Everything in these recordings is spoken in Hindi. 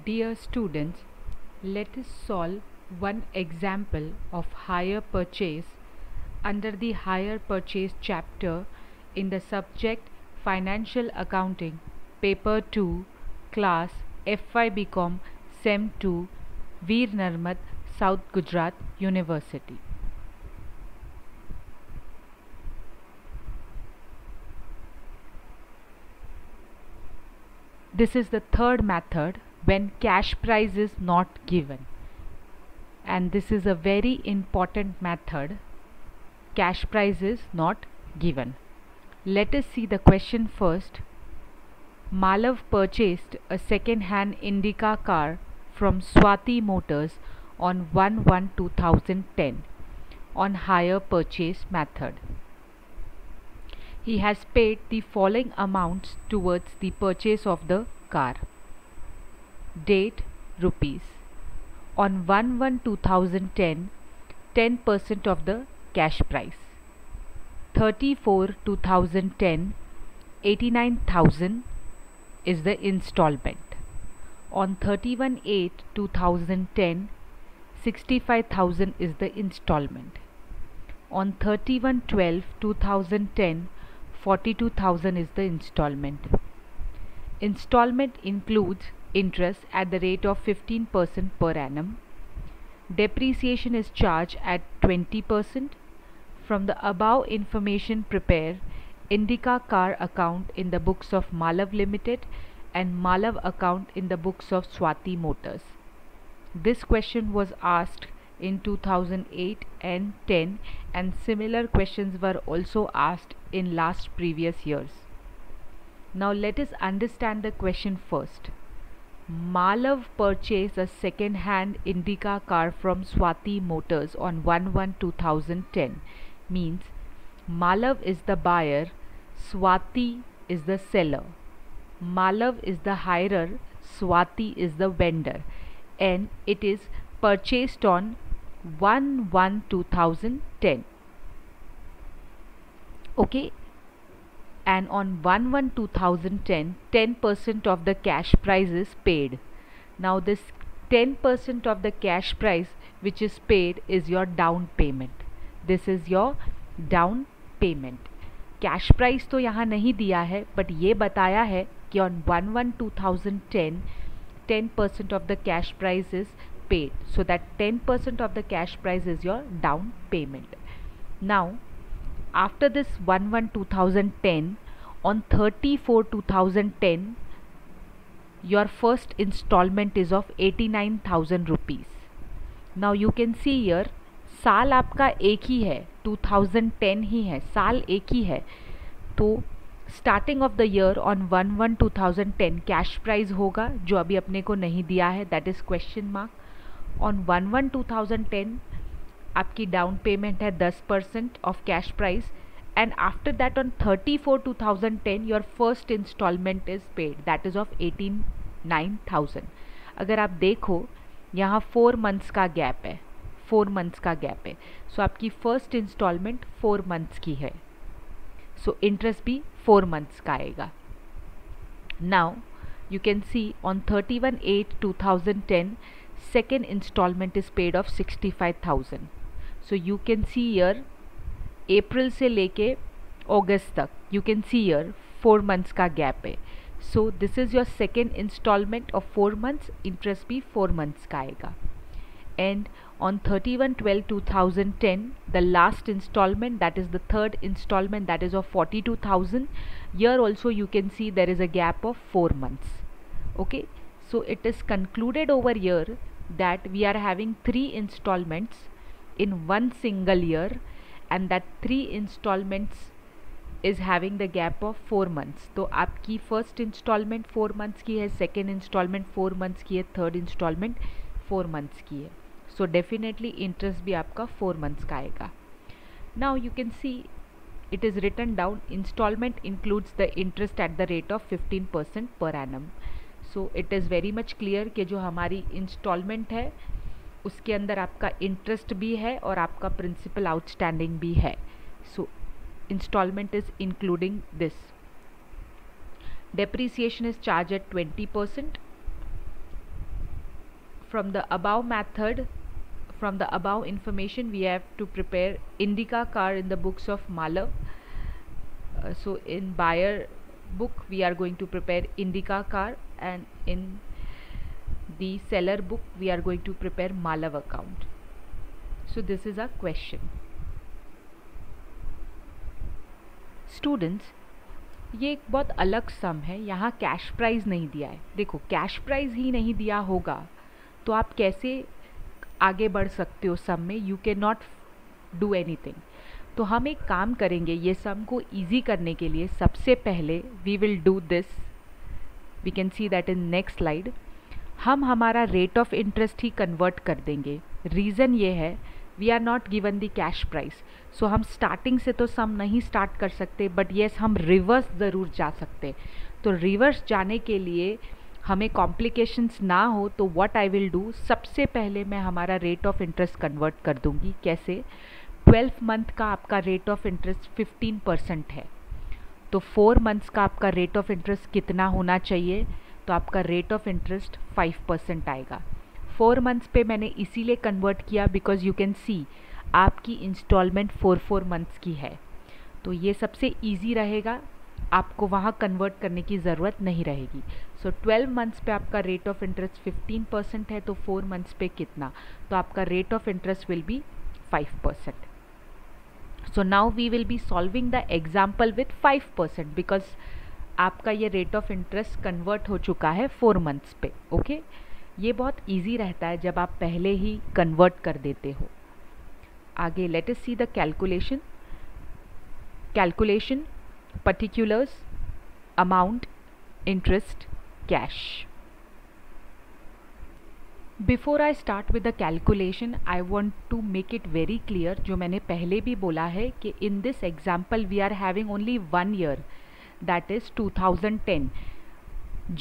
Dear students, let us solve one example of hire purchase under the hire purchase chapter in the subject Financial Accounting, Paper 2, Class FY BCom Sem 2, Veer Narmat, South Gujarat University. This is the third method when cash price is not given, and this is a very important method. Cash price is not given. Let us see the question first. Malav purchased a second-hand Indica car from Swati Motors on 1/1/2010 on hire purchase method. He has paid the following amounts towards the purchase of the car. Date rupees. On 1/1/2010, 10% of the cash price. 30/4/2010, 89,000 is the installment. On 31/8/2010, 65,000 is the installment. On 31/12/2010, 42,000 is the installment. Installment includes interest at the rate of 15% per annum. Depreciation is charged at 20%. From the above information, prepare Indica car account in the books of Malav Limited and Malav account in the books of Swati Motors. This question was asked in 2008 and 10, and similar questions were also asked in last previous years. Now let us understand the question first. Malav purchased a second-hand Indica car from Swati Motors on 1/1/2010. Means Malav is the buyer, Swati is the seller. Malav is the hirer, Swati is the vendor, and it is purchased on 1/1/2010. Okay, and on 1/1/2010, 10% of the cash price is paid. Now this 10% of the cash price which is paid is your down payment. This is your down payment. Cash price तो यहाँ नहीं दिया है, बट ये बताया है कि on 1/1/2010 10% of the cash price is paid, so that 10% of the cash price is your down payment. Now after this 1/1/2010, on 30/4/2010, your first installment is of 89,000 rupees. Now you can see here, साल आपका एक ही है, 2010 ही है, साल एक ही है. तो starting of the year on 1/1/2010 cash price होगा, जो अभी अपने को नहीं दिया है, that is question mark. On 1/1/2010 आपकी डाउन पेमेंट है 10% of cash price, and after that on 30/4/2010 your first instalment is paid, that is of 89,000. अगर आप देखो यहाँ 4 मंथ्स का गैप है, 4 मंथ्स का गैप है, सो आपकी फर्स्ट इंस्टॉलमेंट 4 मंथ्स की है, सो इंटरेस्ट भी 4 मंथ्स का आएगा. Now you can C on 31/8/2010 second installment is paid of 65,000. So you can see here अप्रैल से लेके अगस्त तक, you can see here 4 months का गैप है. So this is your second installment of 4 months, interest भी 4 months का आएगा. And on 31/12/2010, the last installment, that is the third installment, that is of 42,000. Here also you can see there is a gap of 4 months. Okay, so it is concluded over here that we are having 3 installments in one single year, and that 3 installments is having the gap of 4 months. तो आपकी first installment 4 months की है, second installment 4 months की है, third installment 4 months की है. So definitely interest भी आपका 4 months का आएगा. Now you can see it is written down, installment includes the interest at the rate of 15% per annum. So it is very much clear कि जो हमारी installment है उसके अंदर आपका इंटरेस्ट भी है और आपका प्रिंसिपल आउटस्टैंडिंग भी है. So installment is including this. Depreciation is charge at 20%. from the above method, from the above information, we have to prepare Indica car in the books of Malav. So in buyer book we are going to prepare Indica car, and in the seller book we are going to prepare Malav account. So this is our question. Students, ये एक बहुत अलग सम है, यहाँ कैश प्राइस नहीं दिया है. देखो, कैश प्राइस ही नहीं दिया होगा तो आप कैसे आगे बढ़ सकते हो सम में? You can not do anything. तो हम एक काम करेंगे, ये सम को इजी करने के लिए सबसे पहले we will do this. We can see that in next slide. हम हमारा रेट ऑफ इंटरेस्ट ही कन्वर्ट कर देंगे. रीज़न ये है, we are not given the cash price. So हम स्टार्टिंग से तो सम नहीं स्टार्ट कर सकते, बट येस हम रिवर्स ज़रूर जा सकते. तो रिवर्स जाने के लिए हमें कॉम्प्लिकेशंस ना हो तो व्हाट आई विल डू, सबसे पहले मैं हमारा रेट ऑफ इंटरेस्ट कन्वर्ट कर दूंगी. कैसे? 12 मंथ का आपका रेट ऑफ इंटरेस्ट 15% है, तो 4 मंथ्स का आपका रेट ऑफ इंटरेस्ट कितना होना चाहिए? तो आपका रेट ऑफ इंटरेस्ट 5% आएगा. 4 मंथ्स पे मैंने इसीलिए कन्वर्ट किया बिकॉज यू कैन सी आपकी इंस्टॉलमेंट 4 मंथ्स की है. तो ये सबसे ईजी रहेगा, आपको वहाँ कन्वर्ट करने की ज़रूरत नहीं रहेगी. सो 12 मंथ्स पे आपका रेट ऑफ इंटरेस्ट 15% है, तो 4 मंथ्स पे कितना? तो आपका rate of interest will be 5%. So now we will be solving the example with 5% because आपका ये रेट ऑफ इंटरेस्ट कन्वर्ट हो चुका है 4 मंथ्स पे. ओके, ये बहुत ईजी रहता है जब आप पहले ही कन्वर्ट कर देते हो. आगे late us see the calculation. Calculation, particulars, amount, interest, cash. Before I start with the calculation, I want to make it very clear, जो मैंने पहले भी बोला है कि in this example we are having only 1 year, that is 2010.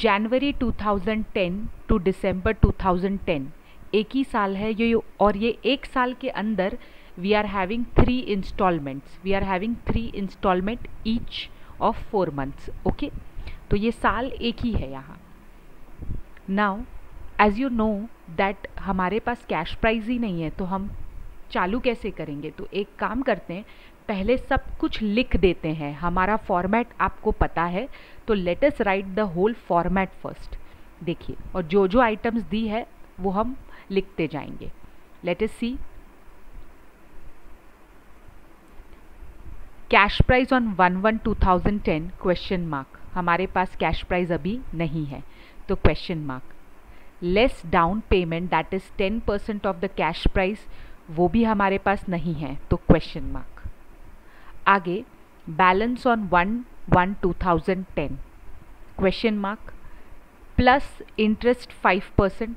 January 2010 to December 2010 एक ही साल है ये, और ये एक साल के अंदर we are having 3 installments. We are having 3 installment each of 4 months. Okay, तो ये साल एक ही है यहाँ. Now as you know that हमारे पास कैश प्राइस ही नहीं है, तो हम चालू कैसे करेंगे? तो एक काम करते हैं, पहले सब कुछ लिख देते हैं. हमारा फॉर्मेट आपको पता है, तो let us write the whole format first. देखिए, और जो जो आइटम्स दी है वो हम लिखते जाएंगे. Let us see. Cash price on 1/1/2010 question mark. हमारे पास कैश प्राइस अभी नहीं है, तो question mark. Less down payment that is 10% of the cash price, वो भी हमारे पास नहीं है, तो क्वेश्चन मार्क. आगे balance on 1/1/2010 question mark. Plus interest 5%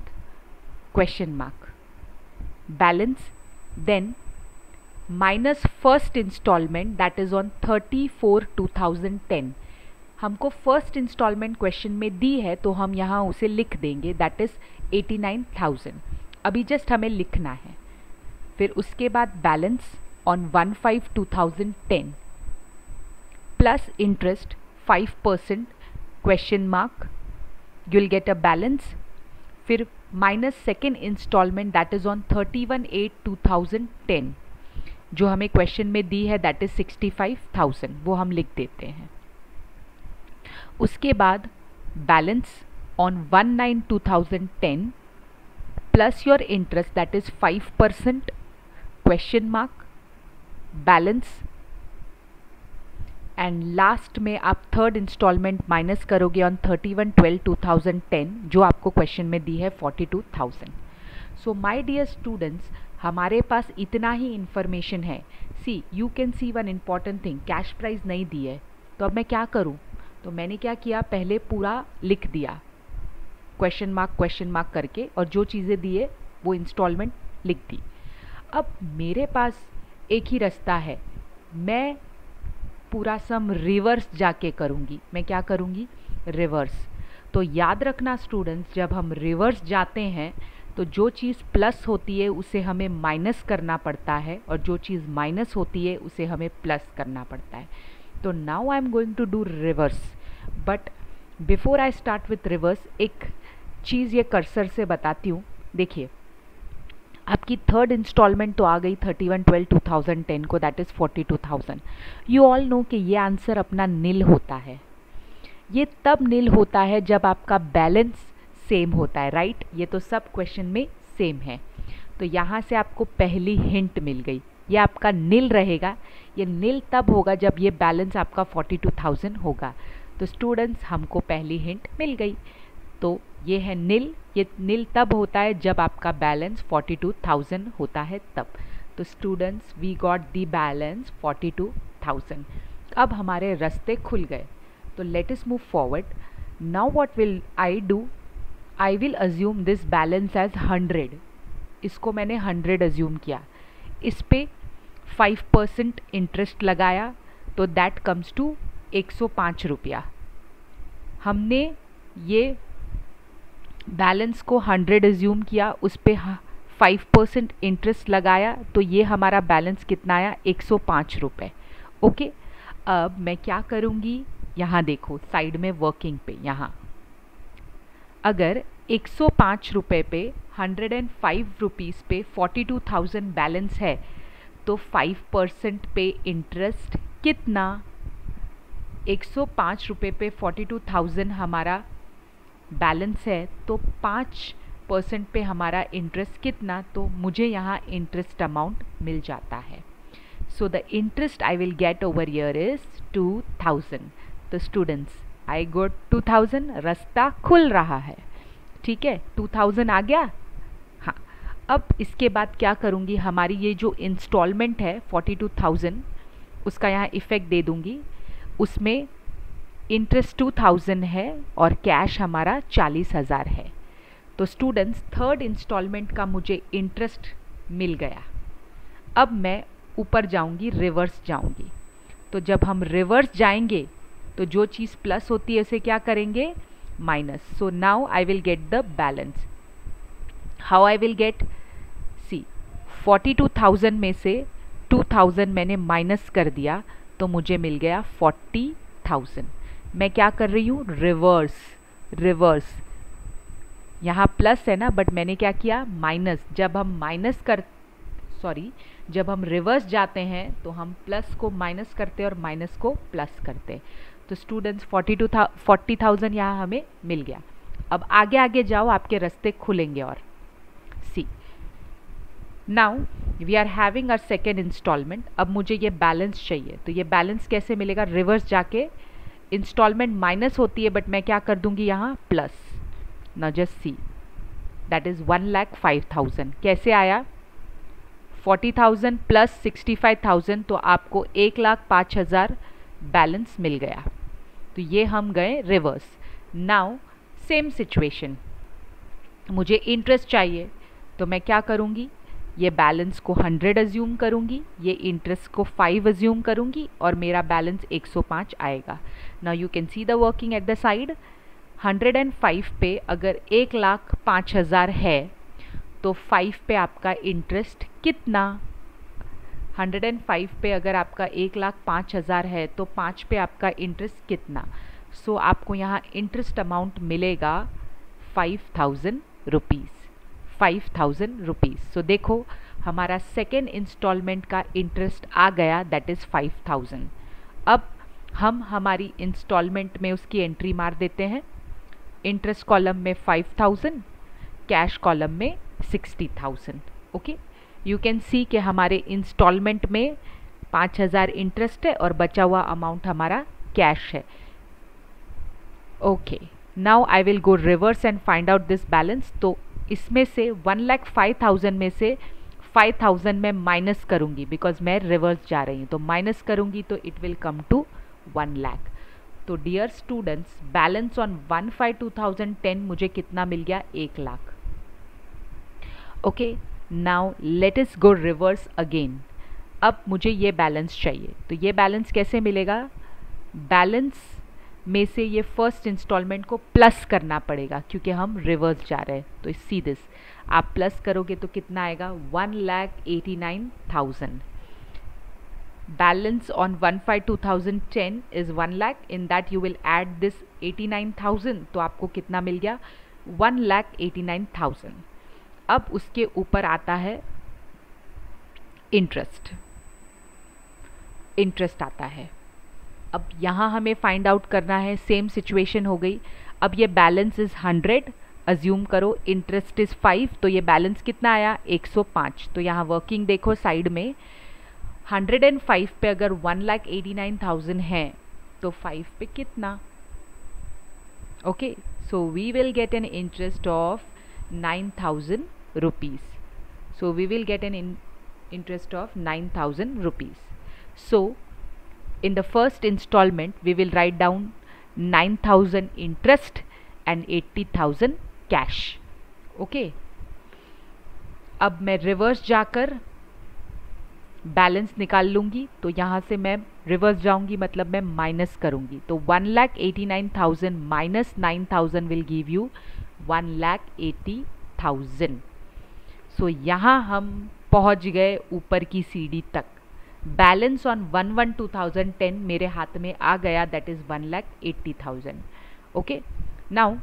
question mark. Balance, then minus first instalment that is on 30/4/2010. हमको फर्स्ट इंस्टॉलमेंट क्वेश्चन में दी है, तो हम यहाँ उसे लिख देंगे, दैट इज 89,000. अभी जस्ट हमें लिखना है. फिर उसके बाद balance on 1/5/2010 plus interest 5% question mark. You will get a balance. फिर minus second installment that is on 31/8/2010 जो हमें क्वेश्चन में दी है, दैट इज 65,000, वो हम लिख देते हैं. उसके बाद balance on 1/9/2010 plus your interest that is 5% question mark. Balance, and last में आप थर्ड इंस्टॉलमेंट माइनस करोगे ऑन 31/12/2010 जो आपको क्वेश्चन में दी है 42,000. सो माय डियर स्टूडेंट्स, हमारे पास इतना ही इंफॉर्मेशन है. See, you can see one important thing, cash price नहीं दी है, तो अब मैं क्या करूं? तो मैंने क्या किया, पहले पूरा लिख दिया क्वेश्चन मार्क करके, और जो चीज़ें दिए वो इंस्टॉलमेंट लिख दी. अब मेरे पास एक ही रास्ता है, मैं पूरा सम रिवर्स जाके करूँगी. मैं क्या करूँगी? रिवर्स. तो याद रखना स्टूडेंट्स, जब हम रिवर्स जाते हैं तो जो चीज़ प्लस होती है उसे हमें माइनस करना पड़ता है, और जो चीज़ माइनस होती है उसे हमें प्लस करना पड़ता है. तो now I am going to do reverse. But before I start with reverse, एक चीज़ ये कर्सर से बताती हूँ. देखिए आपकी थर्ड इंस्टॉलमेंट तो आ गई 31/12/2010 को, that is 42,000। You all know कि ये आंसर अपना नील होता है। ये तब नील होता है जब आपका बैलेंस सेम होता है, राइट? ये तो सब क्वेश्चन में सेम है। तो यहाँ से आपको पहली हिंट मिल गई, ये आपका नील रहेगा। ये नील तब होगा जब ये बैलेंस आपका 42,000 होगा। तो स्टूडेंट्स हमको पहली हिंट मिल गई। तो ये है नील। ये नील तब होता है जब आपका बैलेंस 42,000 होता है तब। तो students we got the balance 42,000। अब हमारे रास्ते खुल गए। तो let us move forward. Now what will I do? I will assume this balance as 100। इसको मैंने 100 अज्यूम किया। इस पे 5% इंटरेस्ट लगाया तो दैट कम्स टू 105 रुपया। हमने ये बैलेंस को 100 अज्यूम किया, उस पे 5% इंटरेस्ट लगाया तो ये हमारा बैलेंस कितना आया? 105 रुपये। ओके, अब मैं क्या करूँगी? यहाँ देखो साइड में वर्किंग पे, यहाँ अगर 105 रुपये पे 105 रुपीज़ पे 42,000 बैलेंस है तो 5% पे इंटरेस्ट कितना? 105 रुपये पे 42,000 हमारा बैलेंस है तो 5% पे हमारा इंटरेस्ट कितना? तो मुझे यहाँ इंटरेस्ट अमाउंट मिल जाता है। So the interest I will get over year is 2,000। तो स्टूडेंट्स आई गोट 2,000, रास्ता खुल रहा है। ठीक है, 2,000 आ गया। हाँ, अब इसके बाद क्या करूँगी? हमारी ये जो इंस्टॉलमेंट है 42,000 उसका यहाँ इफ़ेक्ट दे दूँगी। उसमें इंटरेस्ट 2,000 है और कैश हमारा 40,000 है। तो स्टूडेंट्स थर्ड इंस्टॉलमेंट का मुझे इंटरेस्ट मिल गया। अब मैं ऊपर जाऊंगी, रिवर्स जाऊंगी। तो जब हम रिवर्स जाएंगे तो जो चीज़ प्लस होती है उसे क्या करेंगे? Minus. So now I will get the balance. How I will get? See, 42,000 में से 2,000 मैंने माइनस कर दिया तो मुझे मिल गया 40,000। मैं क्या कर रही हूँ? रिवर्स। रिवर्स, यहाँ प्लस है ना, बट मैंने क्या किया? माइनस। जब हम रिवर्स जाते हैं तो हम प्लस को माइनस करते हैं और माइनस को प्लस करते हैं। तो स्टूडेंट्स 40,000 यहाँ हमें मिल गया। अब आगे आगे जाओ, आपके रास्ते खुलेंगे। और see, now we are having our second installment. अब मुझे ये बैलेंस चाहिए। तो ये बैलेंस कैसे मिलेगा? रिवर्स जाके इंस्टॉलमेंट माइनस होती है बट मैं क्या कर दूंगी यहाँ? Plus. Now just see, that is 1,05,000। कैसे आया? 40,000 प्लस 65,000 तो आपको 1,05,000 बैलेंस मिल गया। तो ये हम गए रिवर्स। नाउ सेम सिचुएशन, मुझे इंटरेस्ट चाहिए तो मैं क्या करूँगी? ये बैलेंस को 100 अज्यूम करूँगी, ये इंटरेस्ट को 5 अज्यूम करूँगी और मेरा बैलेंस 105 आएगा। Now you can see the working at the side. 105 पे अगर 1,05,000 है तो 5 पे आपका इंटरेस्ट कितना? 105 पे अगर आपका 1,05,000 है तो 5 पे आपका इंटरेस्ट कितना? सो आपको यहाँ इंटरेस्ट अमाउंट मिलेगा 5,000 रुपीज़। 5,000 रुपीज़। सो देखो हमारा सेकेंड इंस्टॉलमेंट का इंटरेस्ट आ गया, दैट इज़ 5,000। अब हम हमारी इंस्टॉलमेंट में उसकी एंट्री मार देते हैं। इंटरेस्ट कॉलम में 5,000, कैश कॉलम में 60,000। ओके, यू कैन सी कि हमारे इंस्टॉलमेंट में 5,000 इंटरेस्ट है और बचा हुआ अमाउंट हमारा कैश है। Okay, now I will go reverse and find out this balance. तो इसमें से 1,05,000 में से 5,000 मैं माइनस करूँगी बिकॉज मैं रिवर्स जा रही हूँ। तो माइनस करूँगी तो it will come to 1 lakh. तो डियर स्टूडेंट्स, बैलेंस ऑन 1/5/2010 मुझे कितना मिल गया? 1 lakh. Okay, now let us go reverse again. अब मुझे ये बैलेंस चाहिए। तो ये बैलेंस कैसे मिलेगा? बैलेंस में से ये फर्स्ट इंस्टॉलमेंट को प्लस करना पड़ेगा क्योंकि हम रिवर्स जा रहे हैं। तो सी दिस, आप प्लस करोगे तो कितना आएगा? 1,89,000। Balance on 1/5/2010 is 1 lakh. In that you will add this 89,000. तो आपको कितना मिल गया? 1,89,000. अब उसके ऊपर आता है इंटरेस्ट आता है। अब यहाँ हमें फाइंड आउट करना है, सेम सिचुएशन हो गई। अब ये बैलेंस इज 100, अज्यूम करो इंटरेस्ट इज 5, तो ये बैलेंस कितना आया 105। तो यहाँ वर्किंग देखो साइड में 105 पे अगर 1,89,000 है तो 5 पे कितना, okay, so we will get an interest of 9,000 rupees. So we will get an interest of 9,000 rupees. So in the first installment we will write down 9,000 interest and 80,000 cash. Okay, अब मैं रिवर्स जाकर बैलेंस निकाल लूँगी। तो यहाँ से मैं रिवर्स जाऊँगी, मतलब मैं माइनस करूँगी। तो 1,89,000 माइनस 9,000 विल गिव यू 1,80,000। सो यहाँ हम पहुँच गए ऊपर की सीढ़ी तक। बैलेंस ऑन 1/1/2010 मेरे हाथ में आ गया, दैट इज़ 1,80,000। ओके, नाउ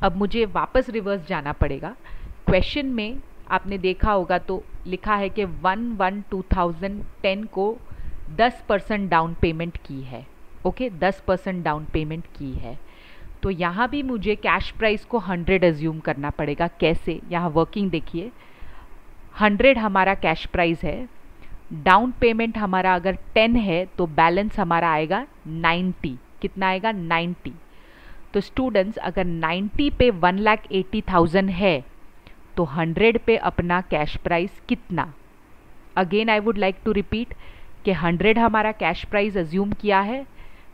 अब मुझे वापस रिवर्स जाना पड़ेगा। क्वेश्चन में आपने देखा होगा तो लिखा है कि 1/1/2010 को 10% डाउन पेमेंट की है। ओके, 10% डाउन पेमेंट की है। तो यहाँ भी मुझे कैश प्राइस को 100 एज्यूम करना पड़ेगा। कैसे, यहाँ वर्किंग देखिए, 100 हमारा कैश प्राइस है, डाउन पेमेंट हमारा अगर 10 है तो बैलेंस हमारा आएगा 90। कितना आएगा 90। तो स्टूडेंट्स अगर 90 पे 1,80,000 है तो 100 पे अपना कैश प्राइस कितना। Again I would like to repeat कि 100 हमारा कैश प्राइस अज्यूम किया है,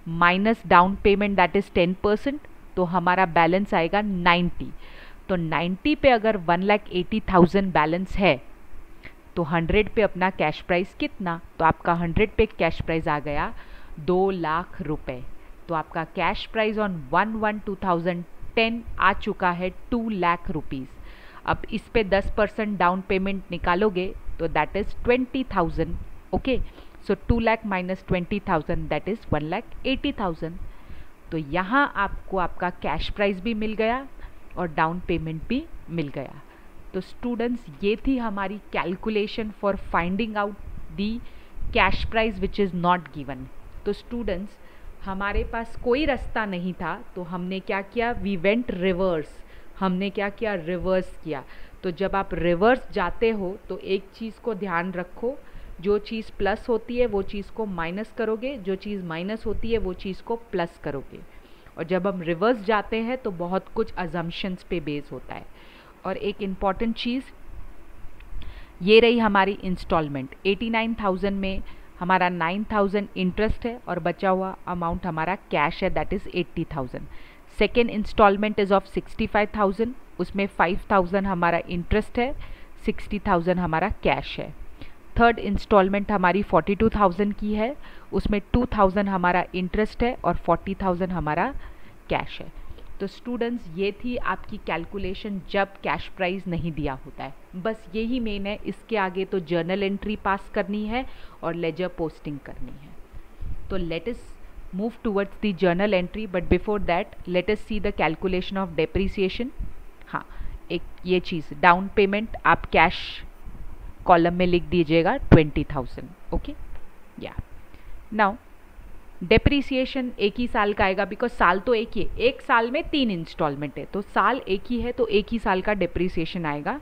minus down payment that is 10%, तो हमारा बैलेंस आएगा 90। तो 90 पे अगर 1,80,000 बैलेंस है तो 100 पे अपना कैश प्राइस कितना। तो आपका 100 पे कैश प्राइस आ गया 2 लाख रुपए। तो आपका कैश प्राइस ऑन 1/1/2010 आ चुका है 2 लाख रुपीज़। अब इस पे 10% डाउन पेमेंट निकालोगे तो that is 20,000। Okay, so 2 lakh minus 20,000 that is 1,80,000। तो यहाँ आपको आपका कैश प्राइस भी मिल गया और डाउन पेमेंट भी मिल गया। तो स्टूडेंट्स ये थी हमारी calculation for finding out the cash price which is not given. तो स्टूडेंट्स हमारे पास कोई रास्ता नहीं था, तो हमने क्या किया, वी वेंट रिवर्स। हमने क्या किया, रिवर्स किया। तो जब आप रिवर्स जाते हो तो एक चीज़ को ध्यान रखो, जो चीज़ प्लस होती है वो चीज़ को माइनस करोगे, जो चीज़ माइनस होती है वो चीज़ को प्लस करोगे। और जब हम रिवर्स जाते हैं तो बहुत कुछ अजम्पशंस पे बेस होता है। और एक इम्पॉर्टेंट चीज़, ये रही हमारी इंस्टॉलमेंट। 89,000 में हमारा 9,000 इंटरेस्ट है और बचा हुआ अमाउंट हमारा कैश है, that is 80,000। Second instalment is of 65,000, उसमें 5,000 हमारा इंटरेस्ट है, 60,000 हमारा कैश है। थर्ड इंस्टॉलमेंट हमारी 42,000 की है, उसमें 2,000 हमारा इंटरेस्ट है और 40,000 हमारा कैश है। तो स्टूडेंट्स ये थी आपकी कैलकुलेशन जब कैश प्राइस नहीं दिया होता है। बस यही मेन है, इसके आगे तो जर्नल एंट्री पास करनी है और लेजर पोस्टिंग करनी है। तो let us move towards the journal entry, but before that let us see the calculation of depreciation. हाँ, एक ये चीज़, डाउन पेमेंट आप कैश कॉलम में लिख दीजिएगा 20,000। ओके, या नाउ डेप्रिसिएशन एक ही साल का आएगा, बिकॉज साल तो एक ही है, एक साल में 3 इंस्टॉलमेंट है, तो साल एक ही है, तो एक ही साल का डेप्रिसिएशन आएगा।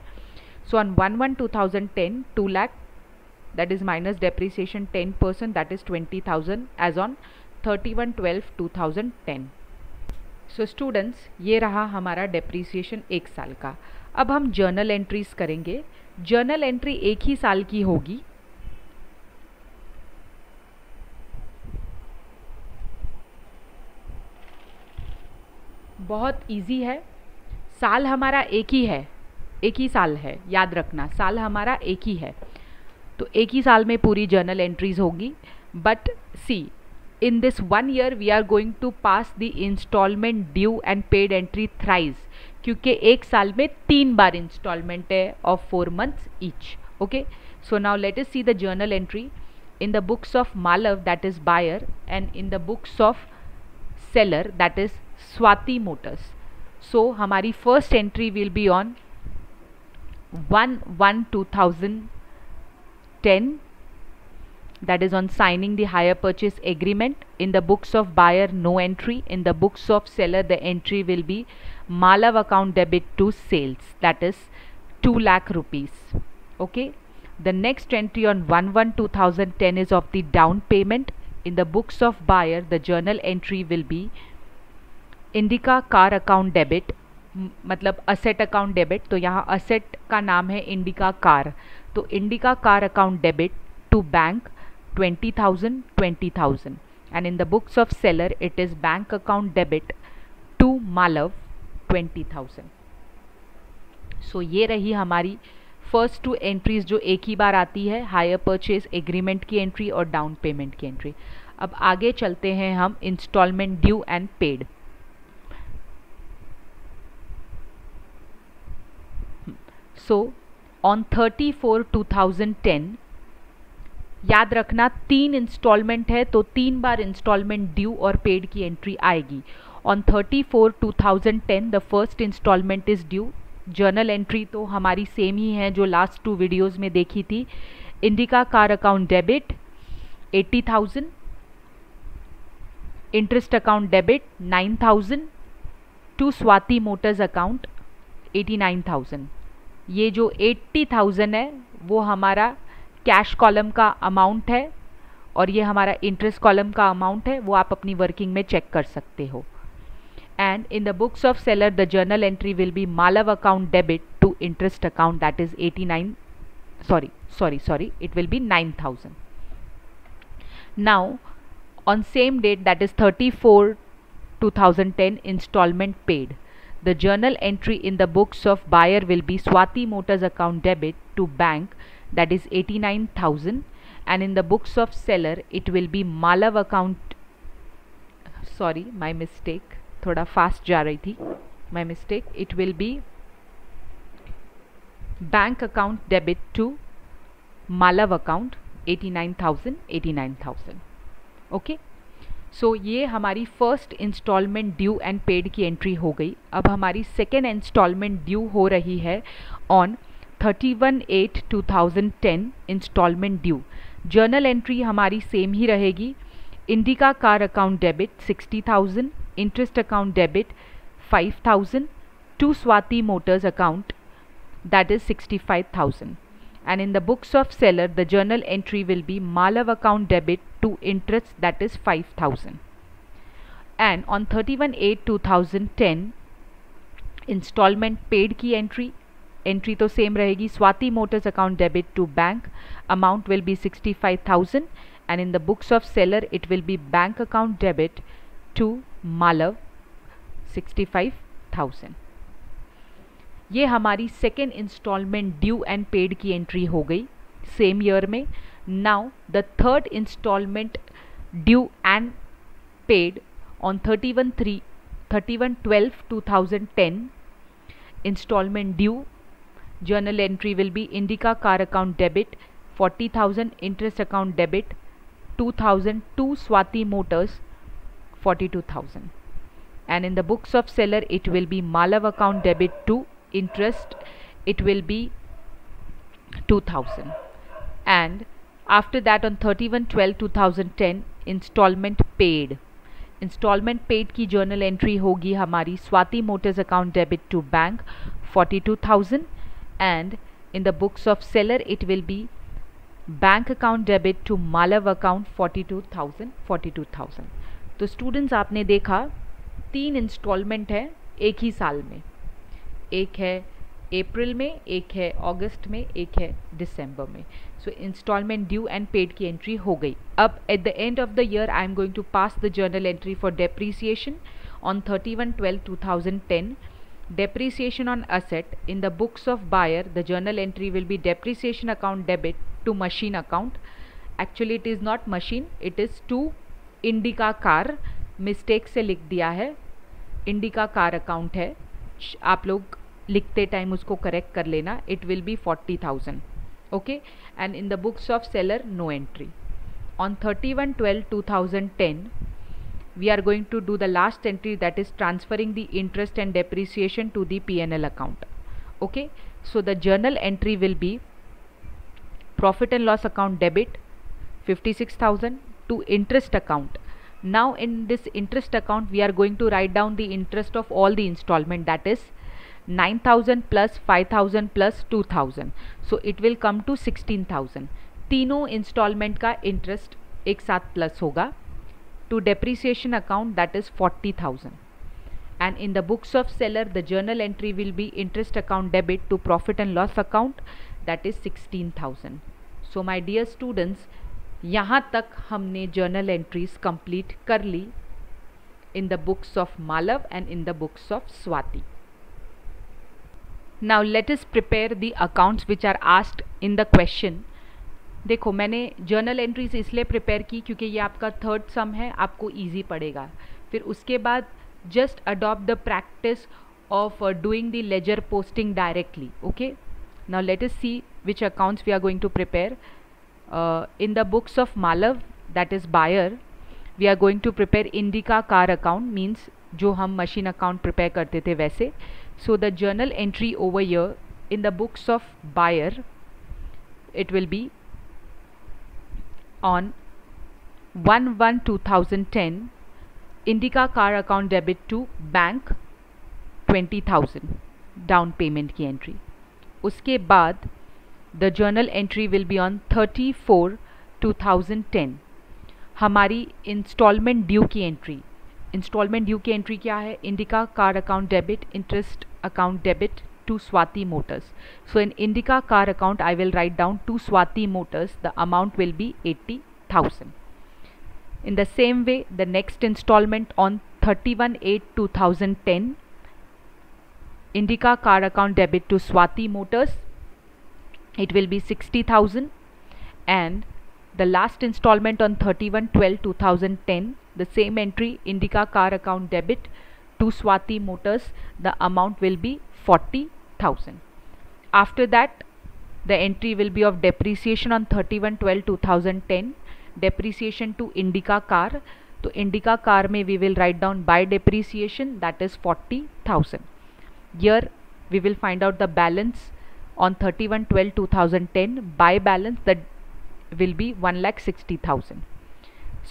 So on 1/1/2010 2 lakh that is minus depreciation 10% that is 20,000 as on 31/12/2010। So students ये रहा हमारा डेप्रिसिएशन एक साल का। अब हम जर्नल एंट्रीज करेंगे। जर्नल एंट्री एक ही साल की होगी। बहुत इजी है, साल हमारा एक ही है, एक ही साल है, याद रखना साल हमारा एक ही है, तो एक ही साल में पूरी जर्नल एंट्रीज होगी। But see, in this 1 year we are going to pass the installment due and paid entry thrice, क्योंकि एक साल में 3 बार इंस्टॉलमेंट है of 4 months each. Okay, so now let us see the journal entry in the books of Malav, that is buyer, and in the books of seller, that is Swati Motors. So हमारी first entry will be on 1/1/2010, that is on signing the hire purchase agreement. In the books of buyer, no entry. In the books of seller, the entry will be Malav account debit to sales, that is 2 lakh rupees. Okay, the next entry on 1/1/2010 is of the down payment. In the books of buyer, the journal entry will be Indica car account debit, मतलब असेट अकाउंट डेबिट, तो यहाँ असेट का नाम है इंडिका कार, तो Indica car account debit to bank 20,000 and in the books of seller it is bank account debit to Malav 20,000. So ये रही हमारी फर्स्ट 2 एंट्रीज जो एक ही बार आती है, हायर परचेज एग्रीमेंट की एंट्री और डाउन पेमेंट की एंट्री. अब आगे चलते हैं हम instalment due and paid. So on 30/4/2010, याद रखना 3 इंस्टॉलमेंट है तो 3 बार इंस्टॉलमेंट ड्यू और पेड की एंट्री आएगी. On 30/4/2010 the first instalment is due. Journal entry तो हमारी सेम ही है जो लास्ट 2 वीडियोज़ में देखी थी. Indica car account debit 80,000, interest account debit 9,000 to Swati motors account 89,000. ये जो 80,000 है वो हमारा कैश कॉलम का अमाउंट है और ये हमारा इंटरेस्ट कॉलम का अमाउंट है, वो आप अपनी वर्किंग में चेक कर सकते हो. And in the books of seller the journal entry will be Malav account debit to interest account, that is it will be 9,000. Now on same date, that is 30/4/2010, installment paid. The journal entry in the books of buyer will be Swati Motors account debit to bank, that is 89,000, and in the books of seller it will be Malav account, sorry my mistake, थोड़ा fast जा रही थी, my mistake, it will be bank account debit to Malav account 89,000. Okay, so ये हमारी first instalment due and paid की एंट्री हो गई. अब हमारी सेकेंड इंस्टॉलमेंट ड्यू हो रही है on 31/8/2010, instalment due. Journal entry हमारी सेम ही रहेगी. Indica car account debit 60,000, interest account debit 5,000 to Swati motors account, that is 65,000, and in the books of seller the journal entry will be Malav account debit to interest, that is 5,000. And on 31/8/2010 installment paid की entry तो same रहेगी. Swati Motors account debit to bank, amount will be 65,000, and in the books of seller it will be bank account debit to Malav 65,000. ये हमारी second installment due and paid की एंट्री हो गई सेम ईयर में. Now the third installment due and paid on 31/12/2010, installment due. Journal entry will be Indica car account debit 40,000, interest account debit 2,000 to Swati motors 42,000, and in the books of seller it will be Malav account debit to interest, it will be 2,000. And after that on 31/12/2010 installment paid की journal entry होगी हमारी Swati Motors account debit to bank 42,000, and in the books of seller it will be bank account debit to Malav account 42,000. तो स्टूडेंट्स आपने देखा 3 इंस्टॉलमेंट है एक ही साल में, एक है अप्रैल में, एक है अगस्त में, एक है दिसंबर में. So installment due and paid की एंट्री हो गई. अब at the end of the year I am going to pass the journal entry for depreciation on 31/12/2010. Depreciation on asset in the books of buyer the journal entry will be depreciation account debit to machine account. Actually it is not machine, it is to Indica car, mistake से लिख दिया है, इंडिका कार अकाउंट है, आप लोग लिखते टाइम उसको करेक्ट कर लेना. It will be 40,000. Okay, and in the books of seller no entry. On 31/12/2010 we are going to do the last entry, that is transferring the interest and depreciation to the P&L account. Okay, So the journal entry will be profit and loss account debit 56,000 to interest account. Now in this interest account we are going to write down the interest of all the installment, that is 9,000 plus 5,000 plus 2,000. So it will come to 16,000. तीनों इंस्टॉलमेंट का इंटरेस्ट एक साथ प्लस होगा. To depreciation account, that is 40,000. And in the books of seller the journal entry will be interest account debit to profit and loss account, that is 16,000. So my dear students, यहाँ तक हमने journal entries complete कर ली in the books of Malav and in the books of Swati. Now let us prepare the accounts which are asked in the question. देखो मैंने जर्नल एंट्रीज इसलिए प्रिपेयर की क्योंकि ये आपका थर्ड सम है, आपको इजी पड़ेगा. फिर उसके बाद just adopt the practice of doing the ledger posting directly. Okay, now let us see which accounts we are going to prepare. In the books of Malav, that is buyer, we are going to prepare Indica car account, means जो हम मशीन अकाउंट प्रिपेयर करते थे वैसे. So the journal entry over here in the books of buyer, it will be on 1/1/2010 Indica car account debit to bank 20,000 down payment की एंट्री. उसके बाद the journal entry will be on 30/4/2010 हमारी इंस्टॉलमेंट ड्यू की एंट्री. इंस्टॉलमेंट ड्यू की एंट्री क्या है? Indica car account debit interest account debit to Swati Motors. So in Indica car account I will write down to Swati Motors, the amount will be 80,000. In the same way the next installment on 31/8/2010 Indica car account debit to Swati Motors, it will be 60,000. And the last installment on 31/12/2010 the same entry, Indica car account debit to Swati Motors, the amount will be 40,000. After that the entry will be of depreciation on 31/12/2010 depreciation to Indica car. तो Indica car में we will write down by depreciation, that is 40,000. Here we will find out the balance on 31/12/2010 by balance that will be 1,60,000.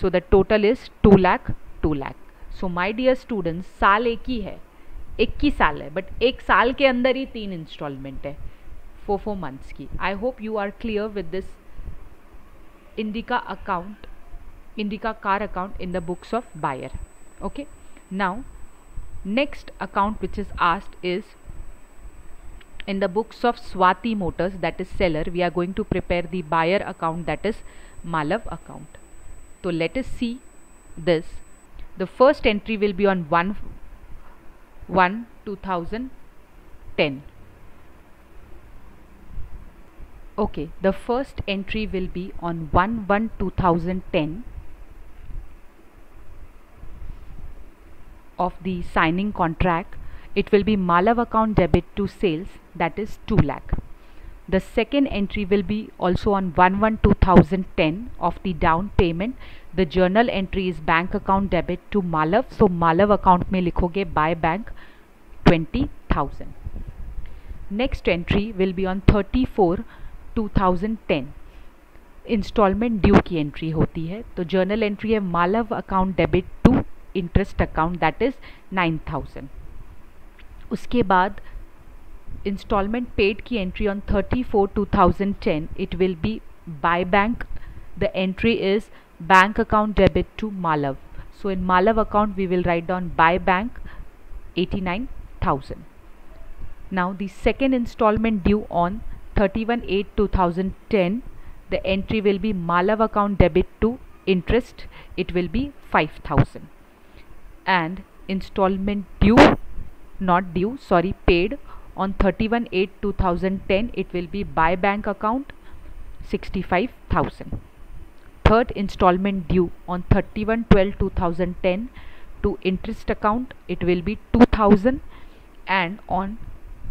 So the total is 2 lakh. So my dear students, साल एक ही है, 21 साल है, बट एक साल के अंदर ही 3 इंस्टॉलमेंट है 4 मंथ्स की. I hope you are clear with this Indica account, Indica car account in the books of buyer. Okay, now next account which is asked is in the books of Swati Motors, that is seller. We are going to prepare the buyer account, that is Malav account. So let us see this. The first entry will be on 1/1/2010. Okay, the first entry will be on 1/1/2010 of the signing contract. It will be Malav account debit to sales, that is 2 lakh. The second entry will be also on 1/1/2010 of the down payment. The journal entry is bank account debit to Malav. So Malav account में लिखोगे by bank 20,000. Next entry will be on 34/2010. Installment due की एंट्री होती है. तो जर्नल एंट्री है Malav account debit to interest account, that is 9,000. उसके बाद इंस्टॉलमेंट पेड की entry on 34/2010 it will be by bank. The entry is bank account debit to Malav. So in Malav account we will write down by bank 89,000. Now the second installment due on 31/8/2010 the entry will be Malav account debit to interest, it will be 5,000. And installment due, not due, sorry, paid on 31/8/2010 it will be by bank account 65,000. Third installment due on 31/12/2010 to interest account it will be 2,000. And on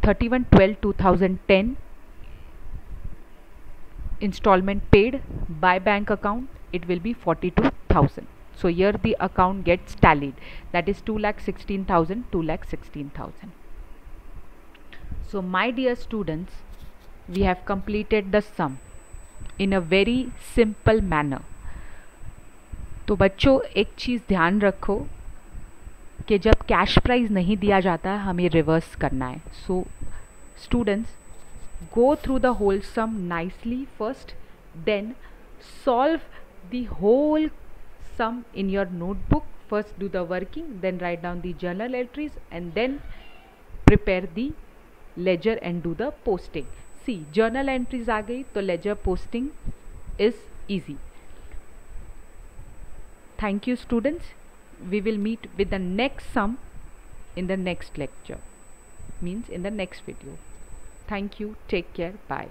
31/12/2010 installment paid by bank account it will be 42,000. So here the account gets tallied, that is 2,16,000, 2,16,000. So my dear students, we have completed the sum in a very simple manner. तो बच्चों एक चीज़ ध्यान रखो कि जब कैश प्राइस नहीं दिया जाता है हमें रिवर्स करना है. So students, go through the whole sum nicely first, then solve the whole sum in your notebook. First do the working, then write down the journal entries, and then prepare the ledger and do the posting. See, journal entries आ गई तो ledger posting is easy. Thank you students. We will meet with the next sum in the next lecture, means in the next video. Thank you. Take care. Bye.